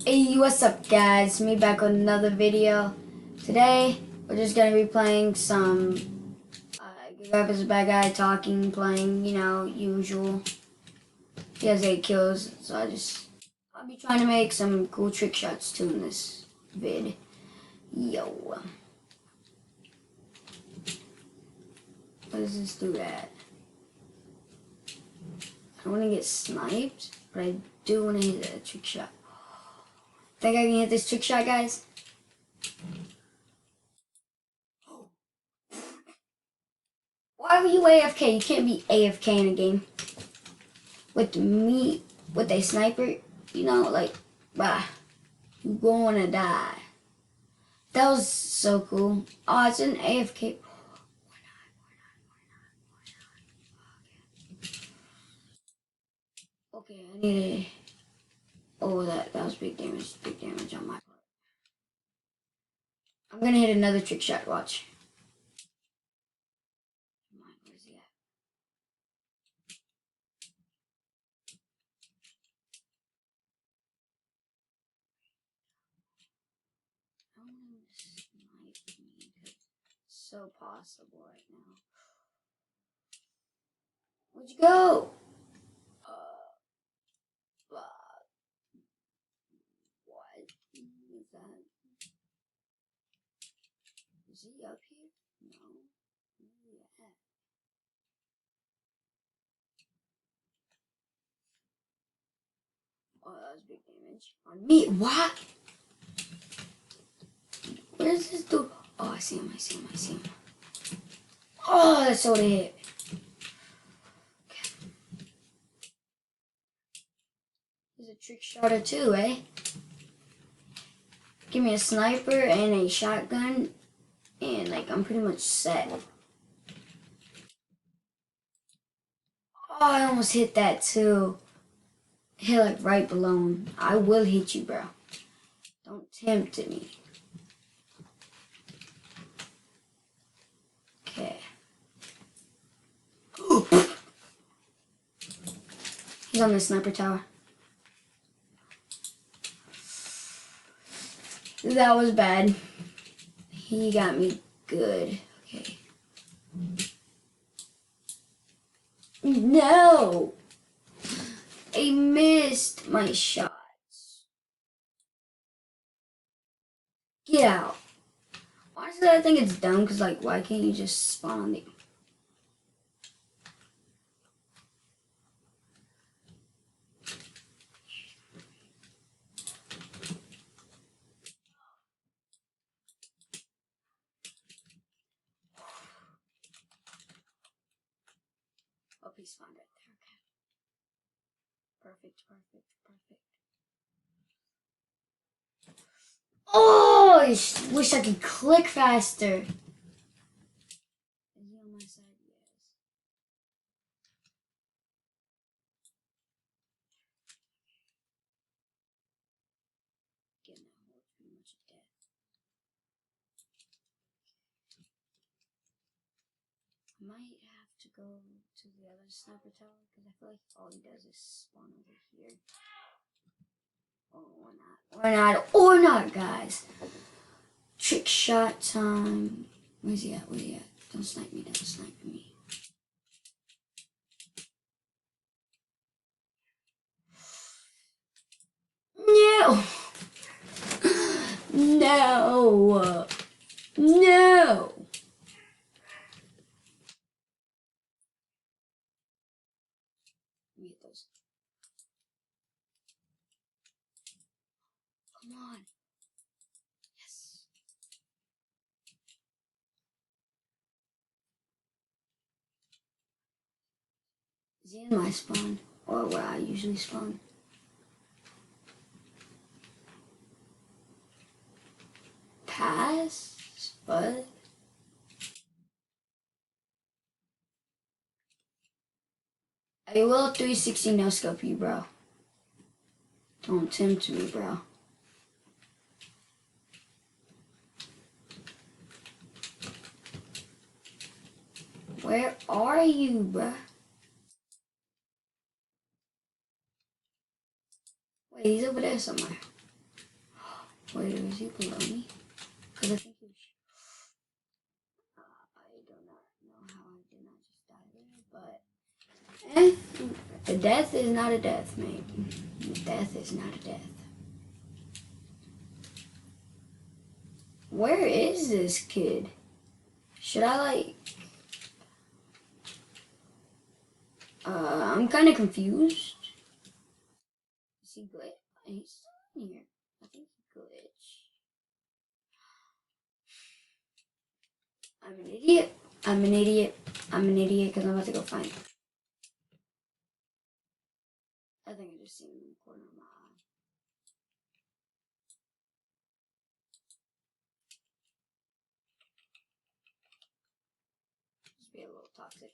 Hey, what's up guys? Me back with another video. Today, we're just gonna be playing some Good Guy vs. Bad Guy, talking, playing, usual. He has 8 kills, so I'll be trying to make some cool trick shots too in this vid. Yo. What does this do that? I don't wanna get sniped, but I do wanna hit a trick shot. Think I can hit this trick shot, guys? Why were you AFK? You can't be AFK in a game. With me, with a sniper, bah, you're gonna die. That was so cool. Oh, it's an AFK. Okay, I need a. Oh, that was big damage. Big damage on my part. I'm gonna hit another trick shot. Watch. Come on, where's he at? I don't want him to snipe me. It's so possible right now. Where'd you go? Blah. What is that? Is he up here? No. Where is he at? Oh, that was big damage on me. What? Where's this dude? Oh, I see him. I see him. I see him. Oh, that's so hit. Okay. He's a trick shotter too, eh? Give me a sniper and a shotgun, and I'm pretty much set. Oh, I almost hit that too. Hit right below him. I will hit you, bro. Don't tempt me. Okay. He's on the sniper tower. That was bad. He got me good. Okay. No! I missed my shots. Get out. Honestly, I think it's dumb because, why can't you just spawn on the... Oh, he spawned right there. Okay. Perfect, perfect, perfect. Oh, I wish I could click faster. Is he on my side? Yes. Getting that hole pretty much dead. I might have to go to the other sniper tower because I feel like all he does is spawn over here. Oh, or not, guys. Trick shot time. Where's he at? Where's he at? Don't snipe me. Don't snipe me. No. No. No. Let me get those. Come on. Yes. Is he in my spawn? Or where I usually spawn? Pass? What? I will 360 no scope you, bro. Don't tempt me, bro. Where are you, bro? Wait, he's over there somewhere. Wait, is he below me? Because I think he was... I do not know how I did not just die there, but... a death is not a death, mate. Death is not a death. Where is this kid? Should I, like... I'm kind of confused. Is he glitch? He's still in here. I think he glitched. I'm an idiot. I'm an idiot. I'm an idiot because I'm about to go find him. I think I just seen him in the corner of my eye. Just be a little toxic.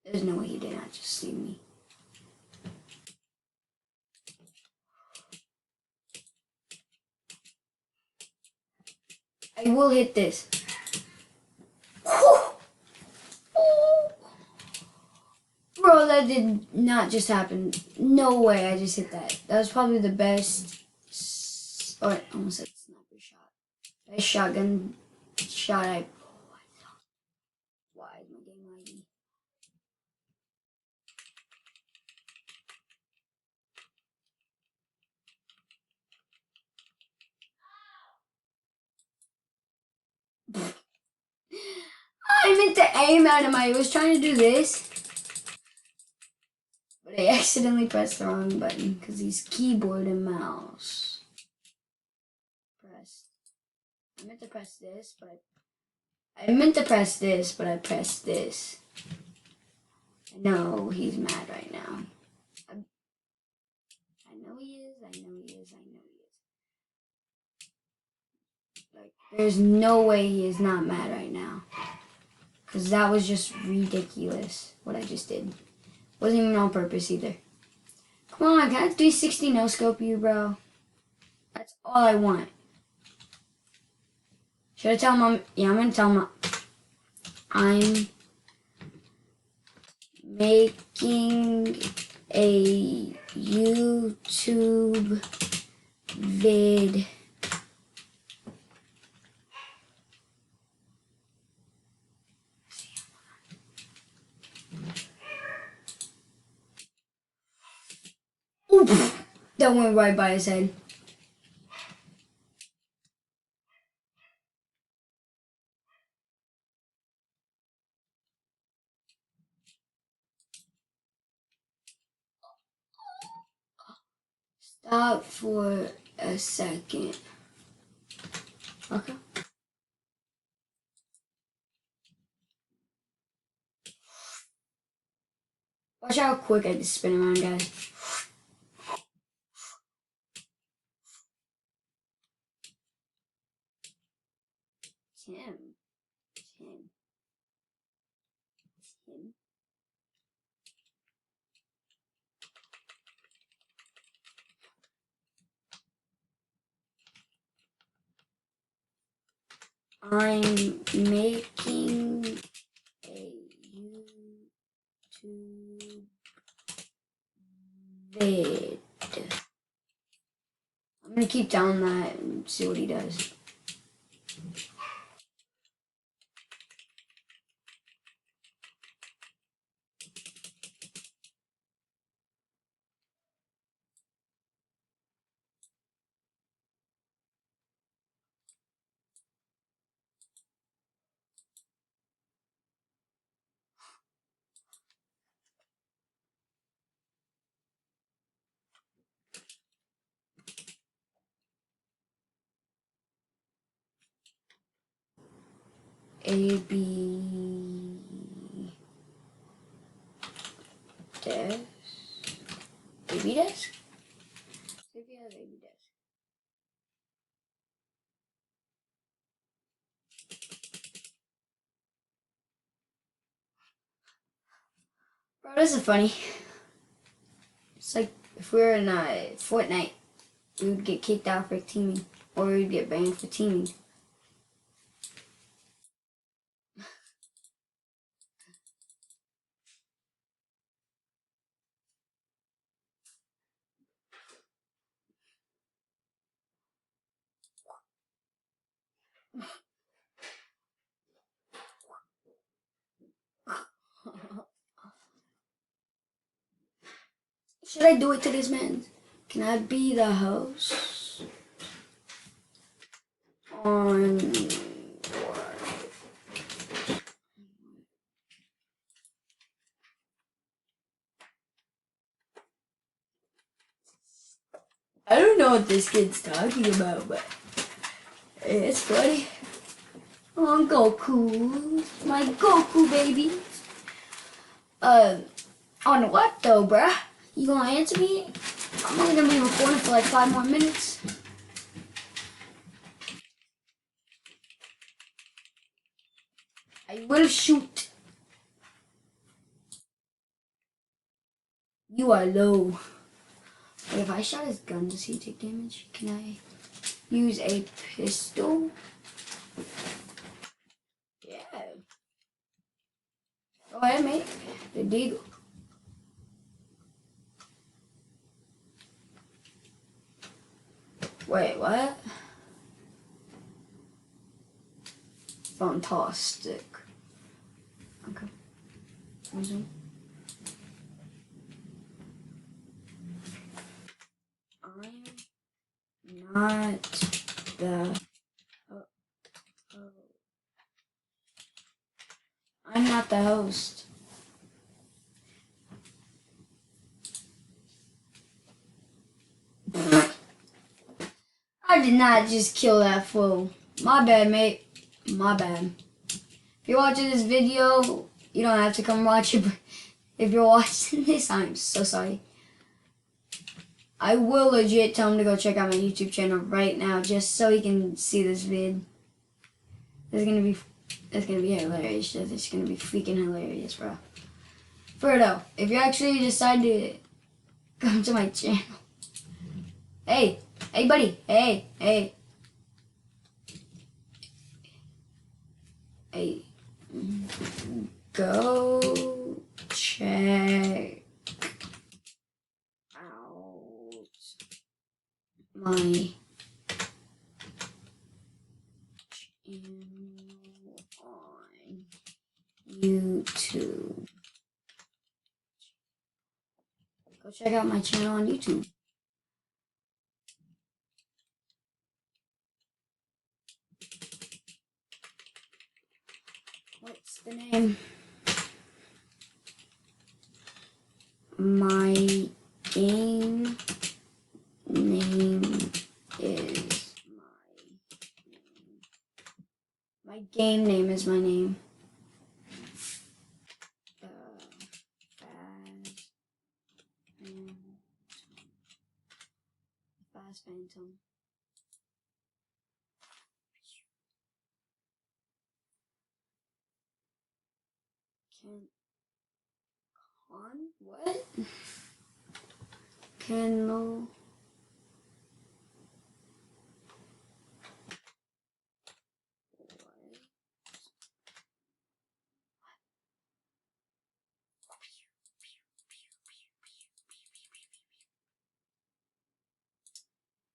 There's no way he did not just see me. I will hit this. Bro, that did not just happen. No way I just hit that. That was probably the best... Oh, I almost said sniper shot. Best shotgun shot I... Why is my game laggy? I meant to aim at him. I was trying to do this. But I accidentally pressed the wrong button because he's keyboard and mouse. Pressed. I meant to press this, but I pressed this. No, he's mad right now. I know he is. I know he is. I know he is. Like, there's no way he is not mad right now. Because that was just ridiculous, what I just did. Wasn't even on purpose either. Come on, can I 360 no scope you, bro? That's all I want. Should I tell Mom? Yeah, I'm gonna tell Mom. I'm making a YouTube vid. Oof, that went right by his head. Stop for a second. Okay. Watch how quick I just spin around, guys. Tim. I'm making a YouTube vid. I'm gonna keep down that and see what he does. AB desk. AB desk? See if he has AB desk. Bro, this is funny. It's like if we were in Fortnite, we would get kicked out for teaming, or we'd get banned for teaming. Should I do it to this man? Can I be the host? On what? I don't know what this kid's talking about, but it's funny. Oh, Goku. My Goku baby. On what though, bruh? You gonna answer me? I'm only gonna be recording for like 5 more minutes. I will shoot. You are low. But if I shot his gun, does he take damage? Can I use a pistol? Yeah. Go ahead, mate. The deagle. Wait, what? Fantastic. Okay. Resume. I'm not the. I'm not the host. I did not just kill that fool. My bad, mate. My bad. If you're watching this video, you don't have to come watch it, but if you're watching this, I'm so sorry. I will legit tell him to go check out my YouTube channel right now, just so he can see this vid. It's gonna be hilarious. It's gonna be freaking hilarious, bro. For real though, if you actually decide to come to my channel, hey, buddy, hey, go check out my channel on YouTube. Go check out my channel on YouTube. What's the name? My game name is my game name is my name. Fast Phantom. What? Candle.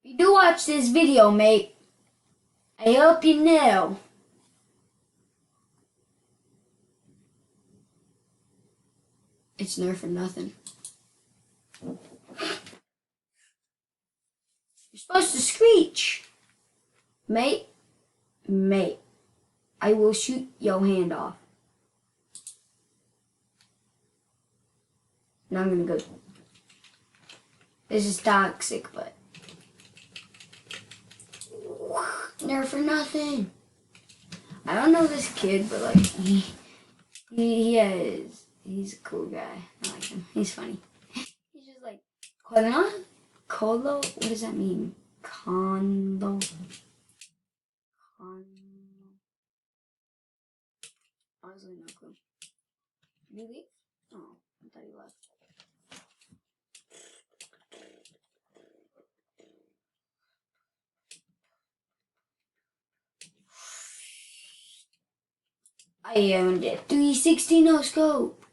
If you do watch this video, mate, I hope you know it's Nerf or nothing. You're supposed to screech. Mate, I will shoot your hand off. Now I'm gonna go. This is toxic, but Nerf or nothing. I don't know this kid, but like he's a cool guy. I like him. He's funny. He's just like Colo? What does that mean? Condo. Honestly, no clue. Did you leave? Oh, I thought he left. I owned it. 360 no scope.